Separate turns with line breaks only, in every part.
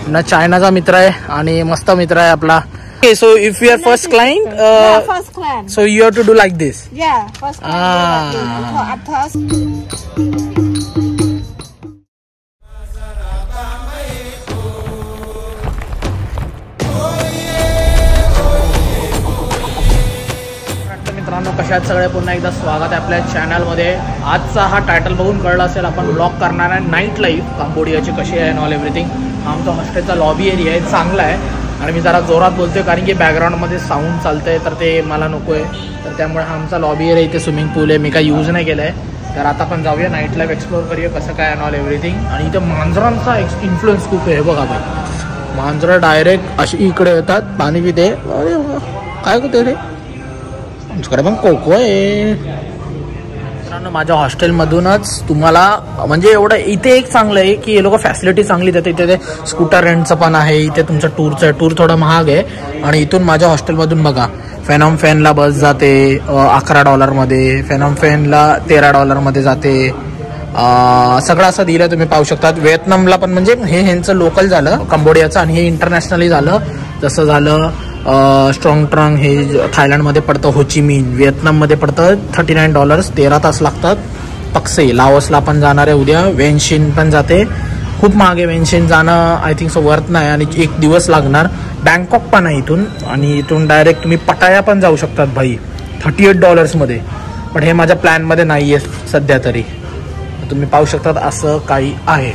ना चायनाचा मित्र आहे आणि मस्त मित्र आहे आपला. Okay, so if you are first client,
first client.
So you have to do like this.
Yeah, first client. At first.
मित्रांनो, कशा आहेत सगळे? पुन्हा एकदा स्वागत आहे आपल्या चॅनलमध्ये. आजचा हा टायटल बघून कळलं असेल, आपण ब्लॉग करणार आहे नाईट लाईफ कंबोडियाची कशी आहे ऑल एव्हरीथिंग. आमचा हॉस्टेलचा लॉबी एरिया आहे, चांगला आहे आणि मी जरा जोरात बोलतोय कारण की बॅकग्राऊंडमध्ये साऊंड चालतंय तर ते मला नको आहे. तर त्यामुळे हा आमचा लॉबी एरिया, इथे स्विमिंग पूल आहे, मी काय यूज नाही केलं आहे. तर आता आपण जाऊया नाईट लाईफ एक्सप्लोर करूया कसं काय ऑल एव्हरीथिंग. आणि इथं मांजरांचा इन्फ्लुएन्स खूप आहे. बघा बाई, मांजरं डायरेक्ट अशी इकडे येतात, पाणी पिते. अरे काय करते रे, आमच्याकडे पण कोको आहे. मित्रांनो, माझ्या हॉस्टेलमधूनच तुम्हाला म्हणजे एवढं इथे एक चांगलं आहे की हे लोक फॅसिलिटी चांगली देतात. इथे ते स्कूटर रेंटचं पण आहे, इथे तुमचं टूरचं आहे. टूर थोडा महाग आहे आणि इथून माझ्या हॉस्टेलमधून बघा फेनॉम फेनला बस जाते $11, फेनॉम फेनला $13 जाते. सगळं असं दिलं तुम्ही पाहू शकतात. व्हिएतनामला पण म्हणजे हे ह्यांचं लोकल झालं कंबोडियाचं आणि हे इंटरनॅशनली झालं. जसं झालं स्ट्रॉंग ट्रंग हे थायलंडमध्ये पडतं, होचिमिन व्हिएतनाममध्ये पडतं $39, 13 तास लागतात. पक्से लाओसला पण जाणार आहे उद्या. वेनशिन पण जाते, खूप महाग आहे वेनशिन जाणं, आय थिंक सो वर्थ नाही आणि 1 दिवस लागणार. बँकॉक पण आहे इथून आणि इथून डायरेक्ट तुम्ही पटाया पण जाऊ शकतात भाई $38 पण हे माझ्या प्लॅनमध्ये नाही आहे सध्या तरी. तुम्ही पाहू शकतात असं काही आहे.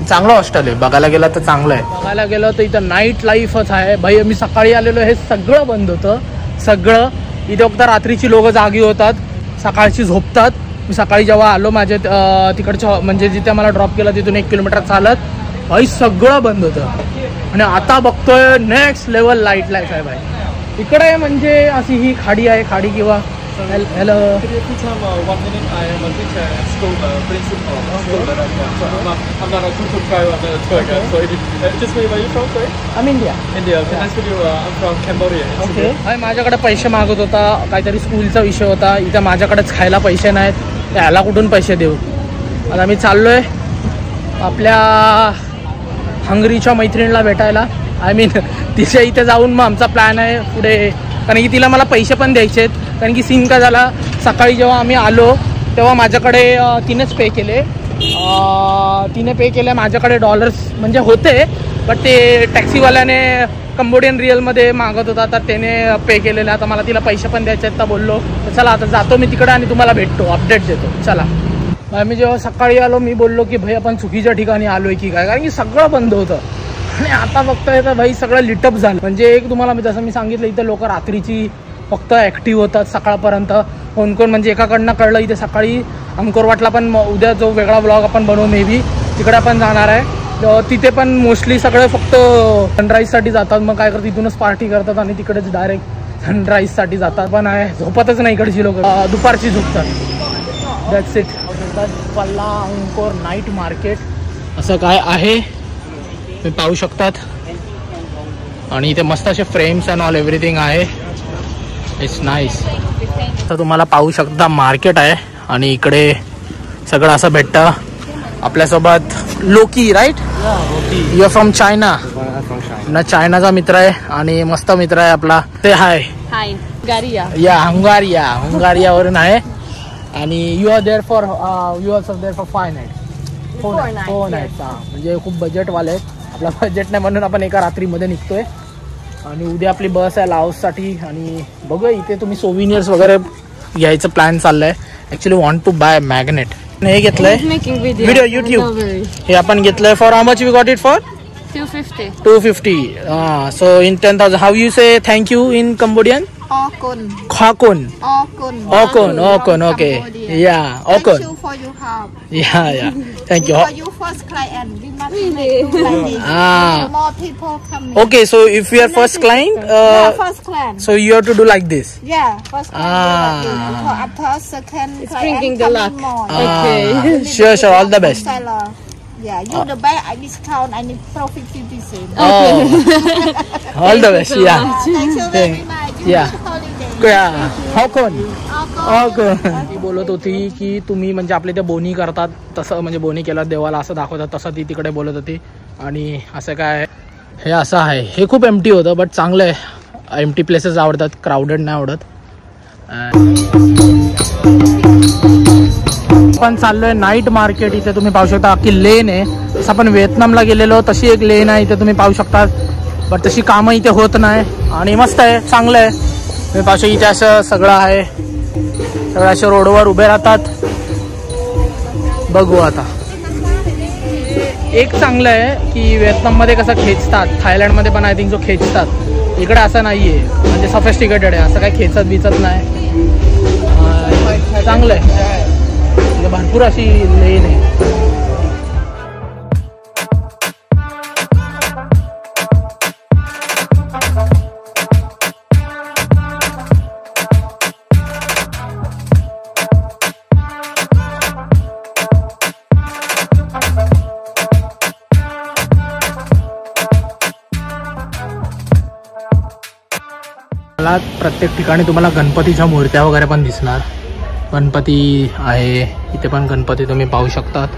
चांगलं हॉस्टेल आहे, बघायला गेलं तर चांगलं आहे. बघायला गेलं तर इथं नाईट लाईफच आहे भाई. मी सकाळी आलेलो, हे सगळं बंद होतं सगळं. इथे फक्त रात्रीची लोक जागी होतात, सकाळची झोपतात. मी सकाळी जेव्हा आलो माझे तिकडच्या म्हणजे जिथे मला ड्रॉप केलं तिथून 1 किलोमीटर चालत, भाई सगळं बंद होतं. आणि आता बघतोय नेक्स्ट लेवल लाईट लाईफ आहे भाई. इकडे म्हणजे अशी ही खाडी आहे, खाडी किंवा hello.
Could you please have 1 minute? I am a teacher at school, principal. I'm not a tour guide, I'm a tour guide. So just where are you from, sorry?
I'm India.
India. Okay, nice to meet you. I'm from Cambodia.
Okay. माझ्याकडे पैसे मागत होता, काहीतरी स्कूलचा विषय होता. इथं माझ्याकडेच खायला पैसे नाहीत, त्याला कुठून पैसे देऊ. आता मी चाललोय आपल्या हंगरीच्या मैत्रिणीला भेटायला. आय मीन तिच्या इथे जाऊन मग आमचा प्लॅन आहे पुढे, कारण की तिला मला पैसे पण द्यायचे आहेत. कारण की सीन का झाला, सकाळी जेव्हा आम्ही आलो तेव्हा माझ्याकडे तिनेच पे केले. तिने पे केले, माझ्याकडे डॉलर्स म्हणजे होते बट ते टॅक्सीवाल्याने कंबोडियन रिअलमध्ये मागत होता तर त्याने पे केलेले. आता मला तिला पैसे पण द्यायचे आहेत तर बोललो चला आता जातो मी तिकडे आणि तुम्हाला भेटतो, अपडेट देतो. चला. मी जेव्हा सकाळी आलो मी बोललो की भाई आपण चुकीच्या ठिकाणी आलोय की काय, कारण की सगळं बंद होतं. आणि आता बघतोय तर भाई सगळं लिटअप झालं. म्हणजे एक तुम्हाला जसं मी सांगितलं, इथं लोक रात्रीची फक्त ॲक्टिव्ह होतात सकाळपर्यंत. कोण कोण म्हणजे एकाकडनं कळलं इथे सकाळी अंकोरवाटला पण उद्या जो वेगळा ब्लॉग आपण बनवू मे बी तिकडे आपण जाणार आहे. तिथे पण मोस्टली सगळे फक्त सनराईजसाठी जातात. मग काय करतात इथूनच पार्टी करतात आणि तिकडेच डायरेक्ट सनराईजसाठी जातात. पण आहे झोपतच नाही इकडची लोक, दुपारची झोपतात. That's it. पल्ला अंकोर नाईट मार्केट असं काय आहे तुम्ही पाहू शकतात. आणि इथे मस्त असे फ्रेम्स अँड ऑल एव्हरीथिंग आहे. It's nice. तर तुम्हाला पाहू शकता मार्केट आहे आणि इकडे सगळं असं भेटतं. आपल्यासोबत लोकी, right? You are from China. ना चायनाचा मित्र आहे आणि मस्त मित्र आहे आपला. ते हाय या हंगारियावरून आहे. आणि you are there for 5 nights. 4 nights. म्हणजे खूप बजेटवाले आहेत. आपला बजेट नाही म्हणून आपण एका रात्रीमध्ये निघतोय. आणि उद्या आपली बस आहे लाओससाठी. आणि बघूया इथे तुम्ही सोविनियर्स वगैरे घ्यायचं प्लॅन चाललंय. Actually want to buy magnet. हे घेतलंय व्हिडिओ युट्यूब. हे आपण घेतलंय for how much we got it for 250. So in 10,000. How you say thank you in Cambodian? Okon. Okay. Yeah, Okon.
Thank you for your help.
Yeah. Thank you.
For your first client, we must do like this. More people coming.
Okay, so if you are first client,
first client.
So you have to do like this.
Yeah, first client. For after second client,
bringing the luck.
More.
Okay. Sure. All the best.
Yeah, you the best. I discount. I need profit 50%.
Oh. All the best. Yeah.
Thank you very much.
Yeah.
Holiday.
ती बोलत होती की तुम्ही म्हणजे आपले ते बोनी करतात तसं, म्हणजे बोनी केलं देवाला असं दाखवतात तसं ती तिकडे बोलत होती. आणि असं काय हे असं आहे. हे खूप एम्प्टी होतं बट चांगलं आहे. एम्प्टी प्लेसेस आवडतात, क्राऊडेड नाही आवडत. आपण चाललोय नाईट मार्केट. इथे तुम्ही पाहू शकता की लेन आहे. जसं आपण व्हिएतनामला गेलेलो तशी एक लेन आहे इथे तुम्ही पाहू शकता. बट तशी कामं इथे होत नाही आणि मस्त आहे, चांगलं आहे. तुम्ही पाहू शकता इथे असं सगळं आहे. सगळं असे रोडवर उभे राहतात. बघू आता. एक चांगलं आहे की व्हिएतनाममध्ये कसं खेचतात, थायलंडमध्ये पण आय थिंक जो खेचतात, इकडे असं नाही आहे. म्हणजे सफिस्टिकेटेड आहे, असं काही खेचत बिचत नाही. चांगलं आहे. भरपूर अशी लेन आहे. प्रत्येक ठिकाणी तुम्हाला गणपतीच्या मूर्त्या वगैरे पण दिसणार. गणपती आहे इथे पण, गणपती तुम्ही पाहू शकतात.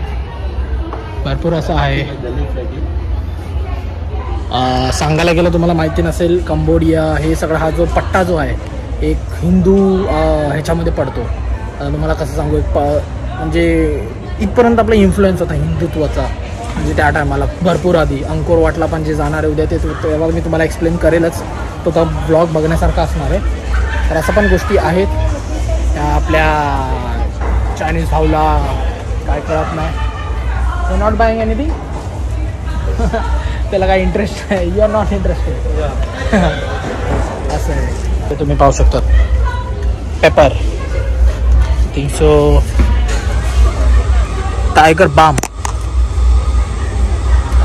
भरपूर असं आहे. सांगायला गेलं तुम्हाला माहिती नसेल, कंबोडिया हे सगळा हा जो पट्टा जो आहे एक हिंदू ह्याच्यामध्ये पडतो. आता तुम्हाला कसं सांगू, म्हणजे इथपर्यंत आपला इन्फ्लुएन्स होता हिंदुत्वाचा. म्हणजे त्या टायमाला भरपूर आधी अंकोर वाटला पण जे जाणार आहे उद्या ते तेव्हा मी तुम्हाला एक्सप्लेन करेलच. तो का ब्लॉग बघण्यासारखा असणार आहे. तर असं पण गोष्टी आहेत त्या आपल्या चायनीज भाऊला काय कळत नाही. Not buying anything. त्याला काय इंटरेस्ट आहे. You are not interested. असं आहे. ते तुम्ही पाहू शकता paper think so Tiger Balm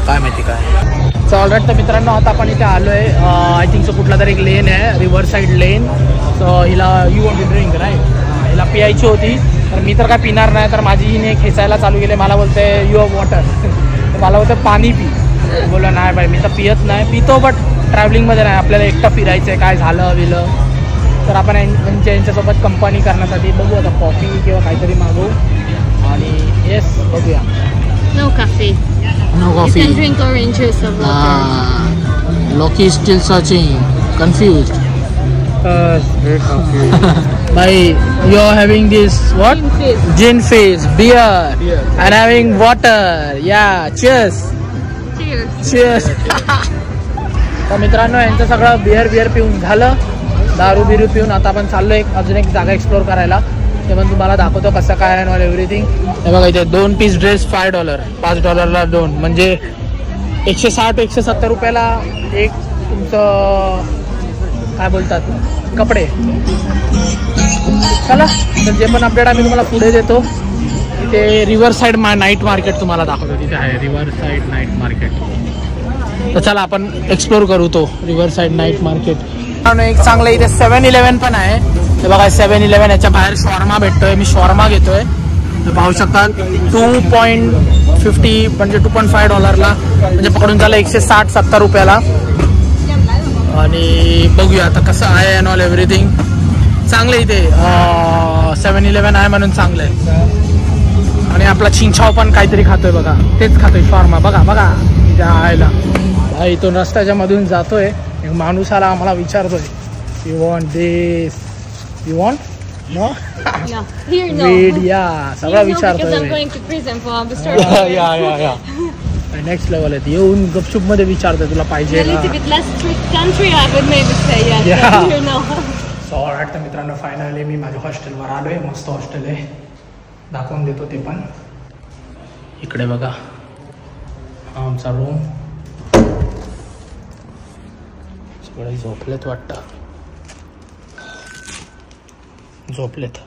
काय माहिती काय. So alright. तर मित्रांनो आता आपण इथे आलो आहे. आय थिंक सो कुठला तरी एक लेन आहे, रिव्हर साईड लेन. सो हिला you want to drink right. हिला पियायची होती तर मी तर काय पिणार नाही. तर माझी हिने खेचायला चालू केले. मला बोलते यू हॅव वॉटर. तर मला बोलते पाणी पी. बोललं नाही बाई मी तर पियत नाही. पितो बट ट्रॅव्हलिंगमध्ये नाही. आपल्याला एकटं फिरायचं आहे, काय झालं विलं तर आपण यांच्यासोबत कंपनी करण्यासाठी बघू आता कॉफी किंवा काहीतरी मागवू. आणि येस बघूया.
No coffee.
No coffee.
You can drink orange juice of Loki.
Loki is still searching, confused.
Very confused.
Bhai, you are having this what?
Gin fizz.
Gin fizz, beer,
Beer.
and having water. Yeah, cheers.
Cheers.
Cheers. तर मित्रांनो यांचं सगळं beer पिऊन झालं. दारू बिरू पिऊन आता आपण चाललो अजून एक जागा एक्सप्लोर करायला. ते पण तुम्हाला दाखवतो कसं काय आहे आणि एव्हरीथिंग. हे बघा इथे 2 पीस ड्रेस $5, $5 2 म्हणजे 160-170 रुपयाला एक तुमचं काय बोलतात कपडे. चला तर जे पण अपडेट आम्ही तुम्हाला पुढे देतो. इथे रिव्हर साईड नाईट मार्केट तुम्हाला दाखवतो. तिथे आहे रिव्हर साईड नाईट मार्केट. तर चला आपण एक्सप्लोर करू तो रिव्हर साईड नाईट मार्केट. एक चांगलं इथे 7-11 पण आहे. हे बघा 7-11 याच्या बाहेर शॉर्मा भेटतोय. मी शॉर्मा घेतोय. तर पाहू शकता 2.50 म्हणजे $2.5 म्हणजे पकडून झालं 160-170 रुपयाला. आणि बघूया आता कसं आहे अँड ऑल एव्हरीथिंग. चांगलं इथे 7-11 आहे म्हणून चांगलं आहे. आणि आपला चिंचाव पण काहीतरी खातोय बघा. तेच खातोय शॉर्मा. बघा त्या आयला भाई तो रस्त्याच्या मधून जातोय. एक माणूस आला आम्हाला विचारतोय you want this you want no.
Yeah. Here no.
Weed या सगळं
Here no, because I'm
विचारतोय.
going to prison for obstruction.
Yeah.
Next level आहे. येऊन गपचूप मध्ये विचारतोय तुला
In a
पाहिजे
little
का.
bit less strict country, I would maybe say yes.
Yeah.
But here no.
So alright. तर मित्रांनो फायनली मी माझ्या हॉस्टेलवर आलोय. मस्त हॉस्टेल आहे. दाखवून देतो ते पण. इकडे बघा हा आमचा रूम. सगळे झोपलेत वाटतं. झोपलेत.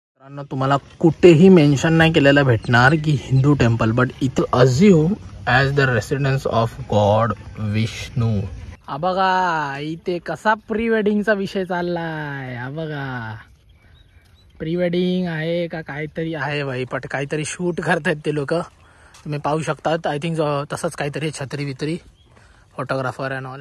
मित्रांनो तुम्हाला कुठेही मेन्शन नाही केलेलं भेटणार की हिंदू टेम्पल. बट इथं assume as the residence of God Vishnu. हा बघा इथे कसा प्री वेडिंगचा विषय चाललाय. हा बघा प्री वेडिंग आहे का काहीतरी आहे भाई. पण काहीतरी शूट करतायत ते लोक. तुम्ही पाहू शकतात. आय थिंक तसंच काहीतरी छत्री बित्री फोटोग्राफर अँड ऑल.